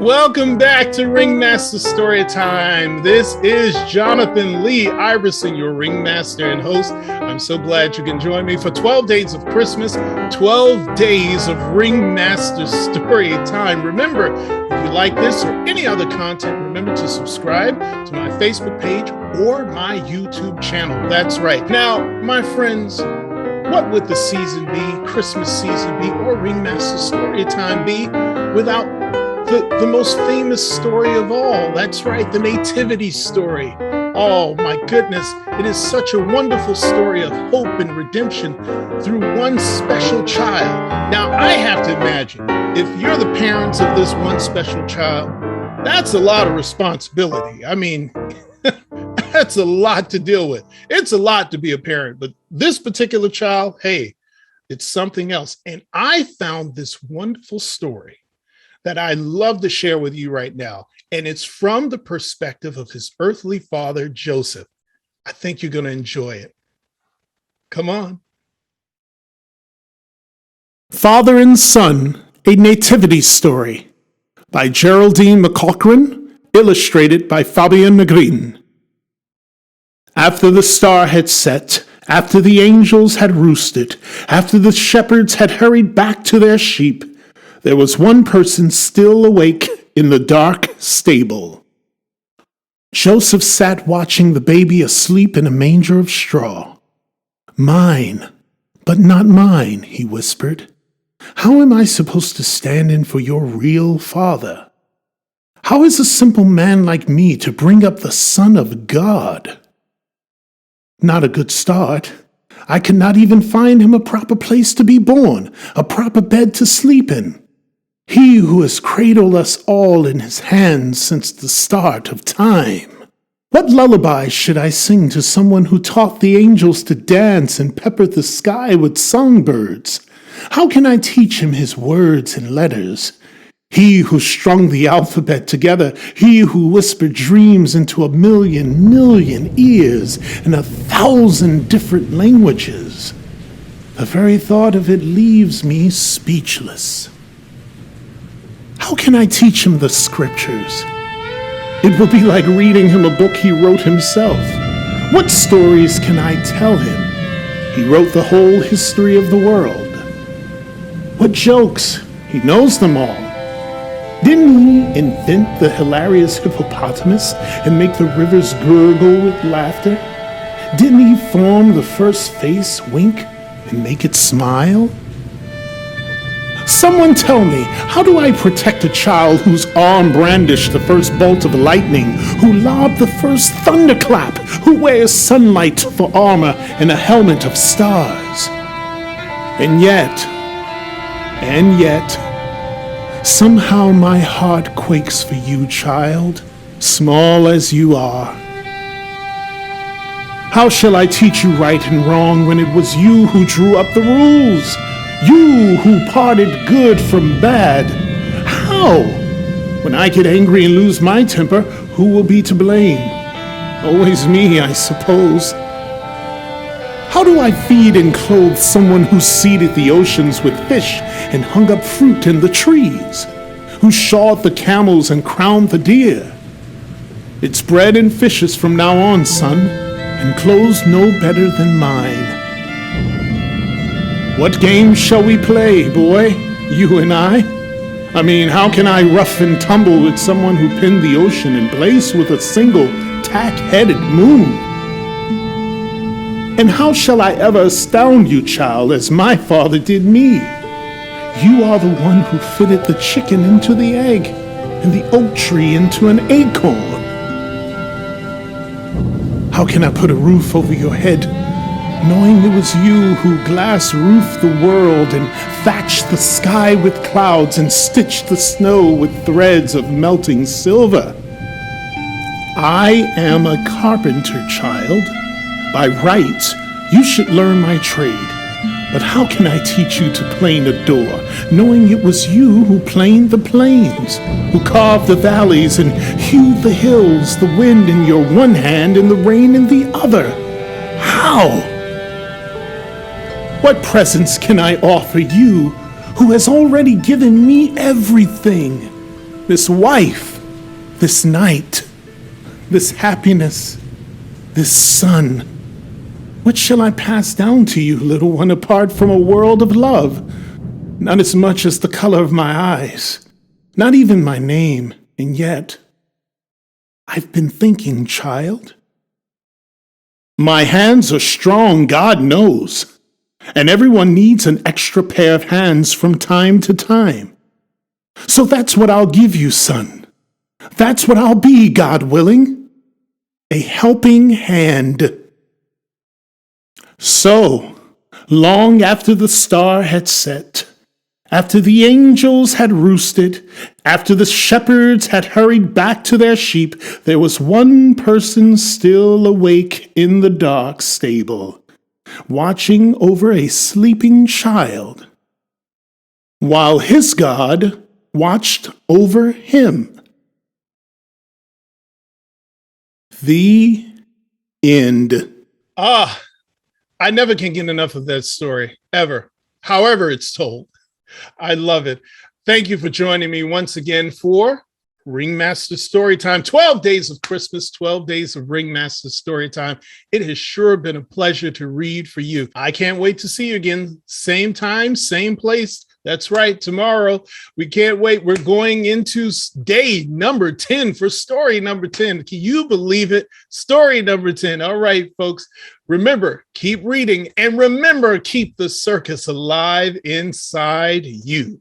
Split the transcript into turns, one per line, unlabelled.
Welcome back to Ringmaster Story Time. This is Jonathan Lee Iverson, your Ringmaster and host. I'm so glad you can join me for 12 days of Christmas, 12 days of Ringmaster Story Time. Remember, if you like this or any other content, remember to subscribe to my Facebook page or my YouTube channel. That's right. Now, my friends, what would the season be, Christmas season be, or Ringmaster Story Time be without the most famous story of all? That's right, the Nativity story. Oh my goodness, it is such a wonderful story of hope and redemption through one special child. Now, I have to imagine, if you're the parents of this one special child, that's a lot of responsibility. I mean, that's a lot to deal with. It's a lot to be a parent, but this particular child, hey, it's something else. And I found this wonderful story that I love to share with you right now. And it's from the perspective of his earthly father, Joseph. I think you're going to enjoy it. Come on.
Father and Son, a Nativity Story by Geraldine McCaughrean, illustrated by Fabian Negrin. After the star had set, after the angels had roosted, after the shepherds had hurried back to their sheep, there was one person still awake in the dark stable. Joseph sat watching the baby asleep in a manger of straw. "Mine, but not mine," he whispered. "How am I supposed to stand in for your real father? How is a simple man like me to bring up the Son of God? Not a good start. I could not even find him a proper place to be born, a proper bed to sleep in. He who has cradled us all in his hands since the start of time. What lullaby should I sing to someone who taught the angels to dance and peppered the sky with songbirds? How can I teach him his words and letters? He who strung the alphabet together, he who whispered dreams into a million ears in 1,000 different languages. The very thought of it leaves me speechless. How can I teach him the scriptures? It will be like reading him a book he wrote himself. What stories can I tell him? He wrote the whole history of the world. What jokes? He knows them all. Didn't he invent the hilarious hippopotamus and make the rivers gurgle with laughter? Didn't he form the first face wink and make it smile? Someone tell me, how do I protect a child whose arm brandished the first bolt of lightning, who lobbed the first thunderclap, who wears sunlight for armor and a helmet of stars? And yet, somehow my heart quakes for you, child, small as you are. How shall I teach you right and wrong when it was you who drew up the rules? You who parted good from bad. How? When I get angry and lose my temper, who will be to blame? Always me, I suppose. How do I feed and clothe someone who seeded the oceans with fish and hung up fruit in the trees? Who shod the camels and crowned the deer? It's bread and fishes from now on, son, and clothes no better than mine. What game shall we play, boy, you and I? I mean, how can I rough and tumble with someone who pinned the ocean in place with a single tack-headed moon? And how shall I ever astound you, child, as my father did me? You are the one who fitted the chicken into the egg and the oak tree into an acorn. How can I put a roof over your head, knowing it was you who glass-roofed the world and thatched the sky with clouds and stitched the snow with threads of melting silver? I am a carpenter, child. By rights, you should learn my trade. But how can I teach you to plane a door, knowing it was you who planed the plains, who carved the valleys and hewed the hills, the wind in your one hand and the rain in the other? How? What presents can I offer you, who has already given me everything? this wife, this night, this happiness, this son. What shall I pass down to you, little one, apart from a world of love? Not as much as the color of my eyes, not even my name, and yet I've been thinking, child. My hands are strong, God knows, and everyone needs an extra pair of hands from time to time. So that's what I'll give you, son. That's what I'll be, God willing. A helping hand. So, long after the star had set, after the angels had roosted, after the shepherds had hurried back to their sheep, there was one person still awake in the dark stable, watching over a sleeping child, while his God watched over him. The end.
I never can get enough of that story, ever. However it's told. I love it. Thank you for joining me once again for Ringmaster Storytime. 12 days of Christmas, 12 days of Ringmaster Storytime. It has sure been a pleasure to read for you. I can't wait to see you again. Same time, same place. That's right, tomorrow. We can't wait. We're going into day number 10 for story number 10. Can you believe it? Story number 10. All right, folks. Remember, keep reading, and remember, keep the circus alive inside you.